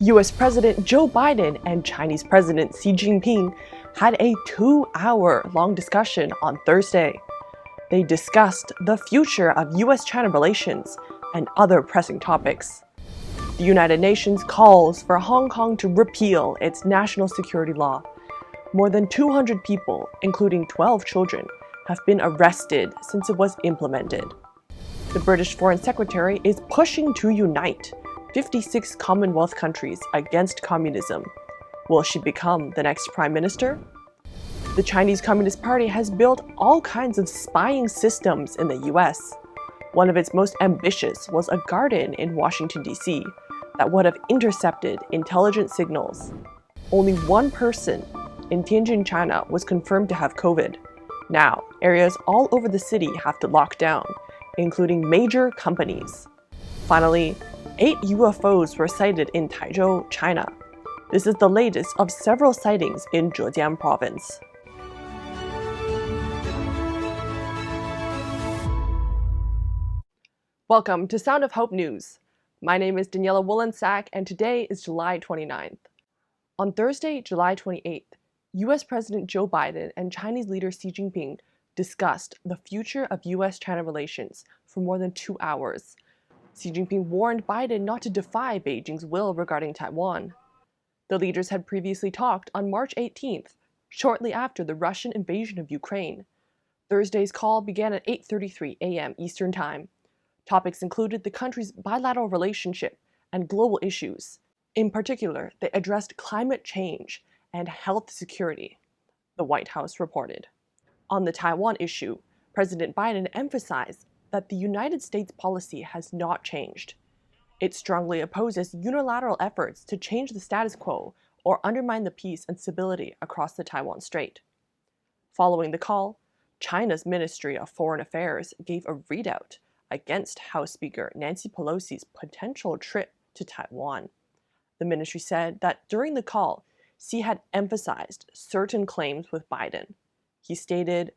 US President Joe Biden and Chinese President Xi Jinping had a 2-hour-long discussion on Thursday. They discussed the future of US-China relations and other pressing topics. The United Nations calls for Hong Kong to repeal its national security law. More than 200 people, including 12 children, have been arrested since it was implemented. The British Foreign Secretary is pushing to unite 56 Commonwealth countries against communism. Will she become the next prime minister? The Chinese Communist Party has built all kinds of spying systems in the US. One of its most ambitious was a garden in Washington, D.C. that would have intercepted intelligence signals. Only one person in Tianjin, China was confirmed to have COVID. Now, areas all over the city have to lock down, including major companies. Finally, 8 UFOs were sighted in Taizhou, China. This is the latest of several sightings in Zhejiang Province. Welcome to Sound of Hope News. My name is Daniela Wolensack, and today is July 29th. On Thursday, July 28th, US President Joe Biden and Chinese leader Xi Jinping discussed the future of US-China relations for more than 2 hours. Xi Jinping warned Biden not to defy Beijing's will regarding Taiwan. The leaders had previously talked on March 18th, shortly after the Russian invasion of Ukraine. Thursday's call began at 8:33 a.m. Eastern Time. Topics included the country's bilateral relationship and global issues. In particular, they addressed climate change and health security, the White House reported. On the Taiwan issue, President Biden emphasized that the United States policy has not changed. It strongly opposes unilateral efforts to change the status quo or undermine the peace and stability across the Taiwan Strait. Following the call, China's Ministry of Foreign Affairs gave a readout against House Speaker Nancy Pelosi's potential trip to Taiwan. The ministry said that during the call, Xi had emphasized certain claims with Biden. He stated,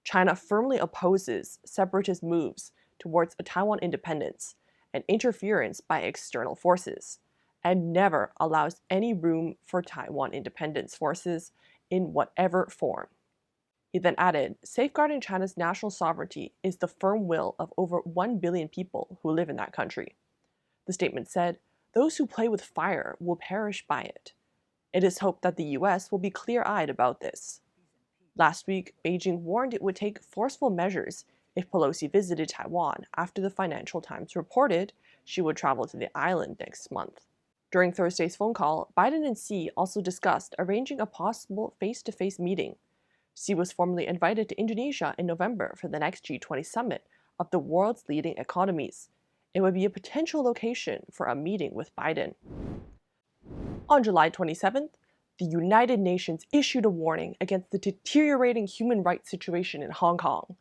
China firmly opposes separatist moves towards a Taiwan independence and interference by external forces, and never allows any room for Taiwan independence forces in whatever form. He then added, safeguarding China's national sovereignty is the firm will of over 1 billion people who live in that country. The statement said, those who play with fire will perish by it. It is hoped that the US will be clear-eyed about this. Last week, Beijing warned it would take forceful measures if Pelosi visited Taiwan after the Financial Times reported she would travel to the island next month. During Thursday's phone call, Biden and Xi also discussed arranging a possible face-to-face meeting. Xi was formally invited to Indonesia in November for the next G20 summit of the world's leading economies. It would be a potential location for a meeting with Biden. On July 27th, the United Nations issued a warning against the deteriorating human rights situation in Hong Kong.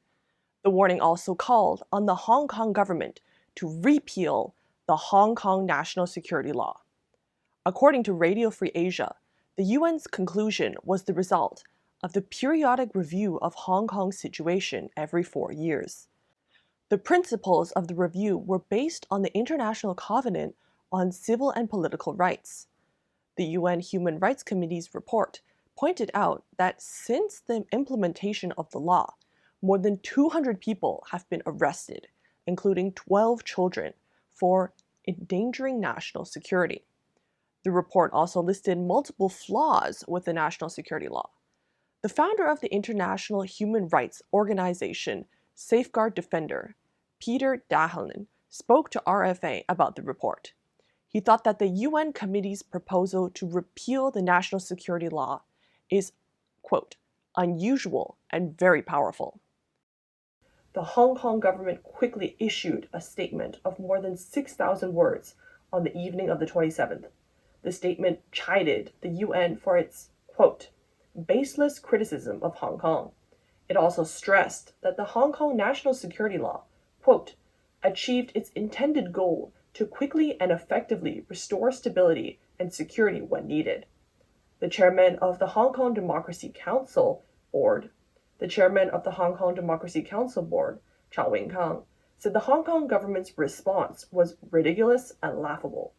The warning also called on the Hong Kong government to repeal the Hong Kong national security law. According to Radio Free Asia, the UN's conclusion was the result of the periodic review of Hong Kong's situation every 4 years. The principles of the review were based on the International Covenant on Civil and Political Rights. The UN Human Rights Committee's report pointed out that since the implementation of the law, more than 200 people have been arrested, including 12 children, for endangering national security. The report also listed multiple flaws with the national security law. The founder of the international human rights organization Safeguard Defender, Peter Dahlin, spoke to RFA about the report. He thought that the UN committee's proposal to repeal the national security law is, quote, unusual and very powerful. The Hong Kong government quickly issued a statement of more than 6,000 words on the evening of the 27th. The statement chided the UN for its, quote, baseless criticism of Hong Kong. It also stressed that the Hong Kong national security law, quote, achieved its intended goal to quickly and effectively restore stability and security when needed. The chairman of the Hong Kong Democracy Council Board, Chao Wing-kang, said the Hong Kong government's response was ridiculous and laughable.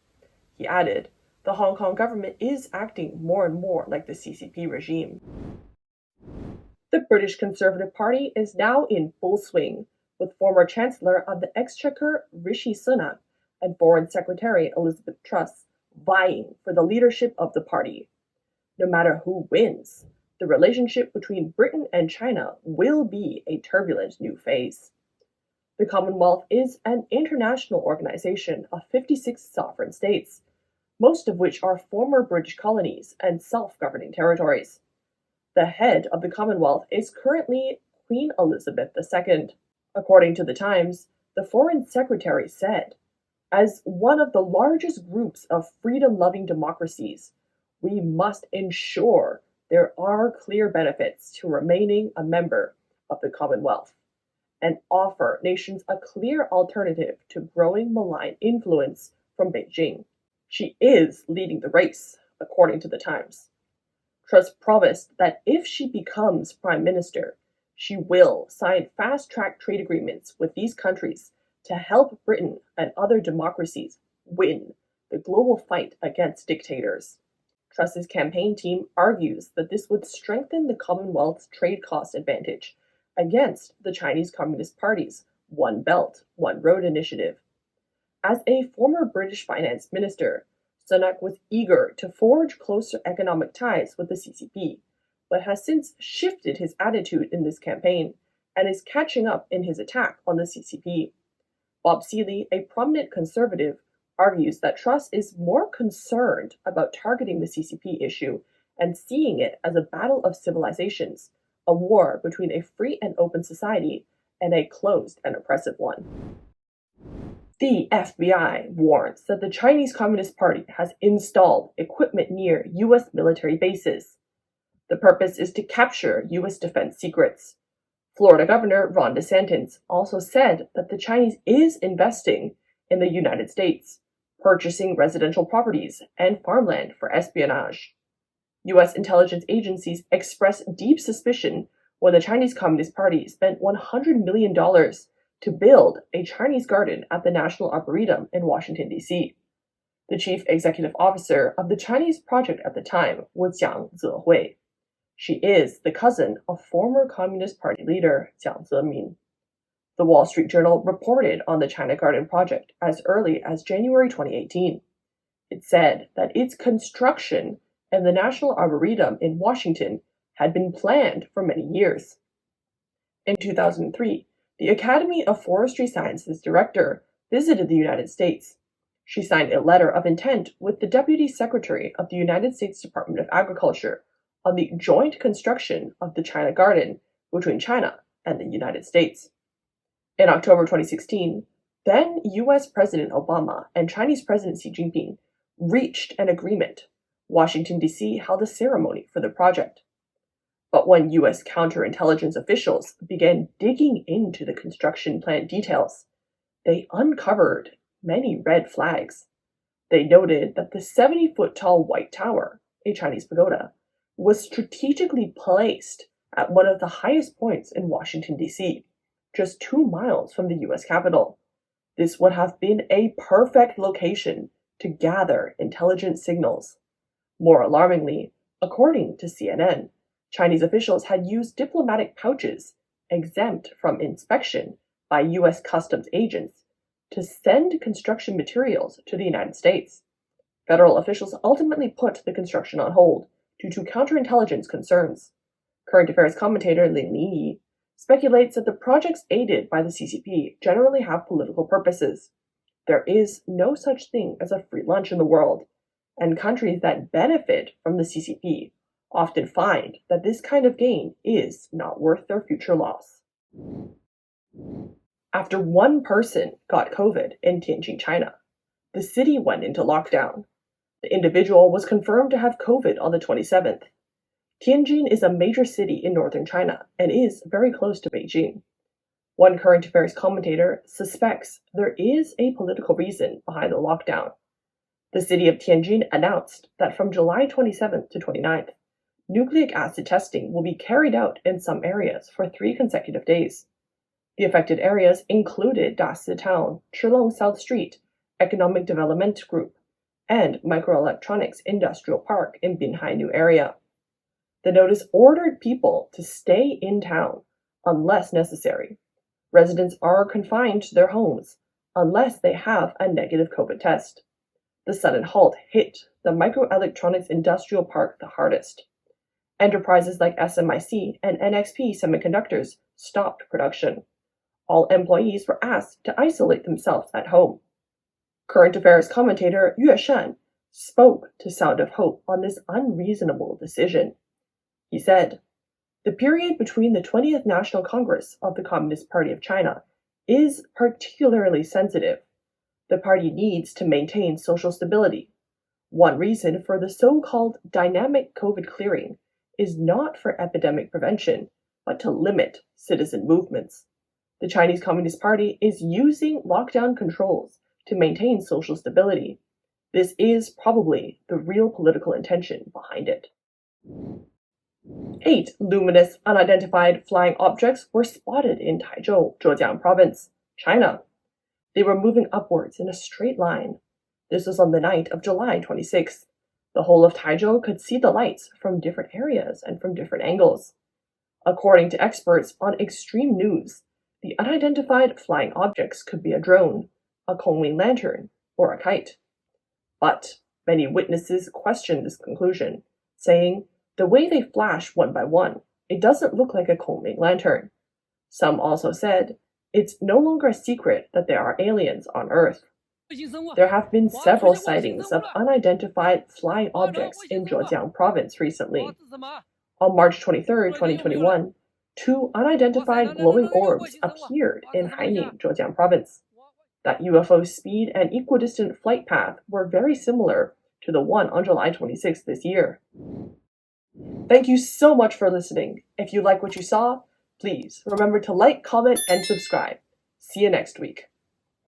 He added, the Hong Kong government is acting more and more like the CCP regime. The British Conservative Party is now in full swing, with former Chancellor of the Exchequer Rishi Sunak and Foreign Secretary Elizabeth Truss vying for the leadership of the party. No matter who wins, the relationship between Britain and China will be a turbulent new phase. The Commonwealth is an international organization of 56 sovereign states, most of which are former British colonies and self-governing territories. The head of the Commonwealth is currently Queen Elizabeth II. According to the Times, the Foreign Secretary said, "As one of the largest groups of freedom-loving democracies, we must ensure there are clear benefits to remaining a member of the Commonwealth and offer nations a clear alternative to growing malign influence from Beijing." She is leading the race, according to the Times. Truss promised that if she becomes Prime Minister, she will sign fast-track trade agreements with these countries to help Britain and other democracies win the global fight against dictators. Truss's campaign team argues that this would strengthen the Commonwealth's trade cost advantage against the Chinese Communist Party's One Belt, One Road initiative. As a former British finance minister, Sunak was eager to forge closer economic ties with the CCP, but has since shifted his attitude in this campaign and is catching up in his attack on the CCP. Bob Seeley, a prominent conservative, argues that Truss is more concerned about targeting the CCP issue and seeing it as a battle of civilizations, a war between a free and open society and a closed and oppressive one. The FBI warns that the Chinese Communist Party has installed equipment near U.S. military bases. The purpose is to capture U.S. defense secrets. Florida Governor Ron DeSantis also said that the Chinese is investing in the United States, purchasing residential properties and farmland for espionage. U.S. intelligence agencies expressed deep suspicion when the Chinese Communist Party spent $100 million to build a Chinese garden at the National Arboretum in Washington, D.C. The chief executive officer of the Chinese project at the time was Jiang Zehui. She is the cousin of former Communist Party leader Jiang Zemin. The Wall Street Journal reported on the China Garden project as early as January 2018. It said that its construction and the National Arboretum in Washington had been planned for many years. In 2003, the Academy of Forestry Sciences director visited the United States. She signed a letter of intent with the Deputy Secretary of the United States Department of Agriculture on the joint construction of the China Garden between China and the United States. In October 2016, then U.S. President Obama and Chinese President Xi Jinping reached an agreement. Washington, D.C. held a ceremony for the project. But when U.S. counterintelligence officials began digging into the construction plan details, they uncovered many red flags. They noted that the 70-foot-tall White Tower, a Chinese pagoda, was strategically placed at one of the highest points in Washington, D.C., just 2 miles from the U.S. Capitol. This would have been a perfect location to gather intelligence signals. More alarmingly, according to CNN, Chinese officials had used diplomatic pouches exempt from inspection by U.S. customs agents to send construction materials to the United States. Federal officials ultimately put the construction on hold due to counterintelligence concerns. Current affairs commentator Lin Yi speculates that the projects aided by the CCP generally have political purposes. There is no such thing as a free lunch in the world, and countries that benefit from the CCP often find that this kind of gain is not worth their future loss. After one person got COVID in Tianjin, China, the city went into lockdown. The individual was confirmed to have COVID on the 27th. Tianjin is a major city in northern China and is very close to Beijing. One current affairs commentator suspects there is a political reason behind the lockdown. The city of Tianjin announced that from July 27th to 29th, nucleic acid testing will be carried out in some areas for 3 consecutive days. The affected areas included Daci Town, Chilong South Street, Economic Development Group, and microelectronics industrial park in Binhai area. The notice ordered people to stay in town unless necessary. Residents are confined to their homes unless they have a negative COVID test. The sudden halt hit the microelectronics industrial park the hardest. Enterprises like SMIC and NXP Semiconductors stopped production. All employees were asked to isolate themselves at home. Current affairs commentator Yue Shan spoke to Sound of Hope on this unreasonable decision. He said, "The period between the 20th National Congress of the Communist Party of China is particularly sensitive. The party needs to maintain social stability. One reason for the so-called dynamic COVID clearing is not for epidemic prevention, but to limit citizen movements. The Chinese Communist Party is using lockdown controls to maintain social stability. This is probably the real political intention behind it." 8 luminous unidentified flying objects were spotted in Taizhou, Zhejiang Province, China. They were moving upwards in a straight line. This was on the night of July 26th. The whole of Taizhou could see the lights from different areas and from different angles. According to experts on extreme news, the unidentified flying objects could be a drone, a conewing lantern, or a kite. But many witnesses questioned this conclusion, saying, "The way they flash one by one, it doesn't look like a conewing lantern." Some also said, "It's no longer a secret that there are aliens on Earth." There have been several sightings of unidentified flying objects in Zhejiang Province recently. On March 23, 2021, 2 unidentified glowing orbs appeared in Haining, Zhejiang Province. That UFO's speed and equidistant flight path were very similar to the one on July 26 this year. Thank you so much for listening. If you like what you saw, please remember to like, comment, and subscribe. See you next week.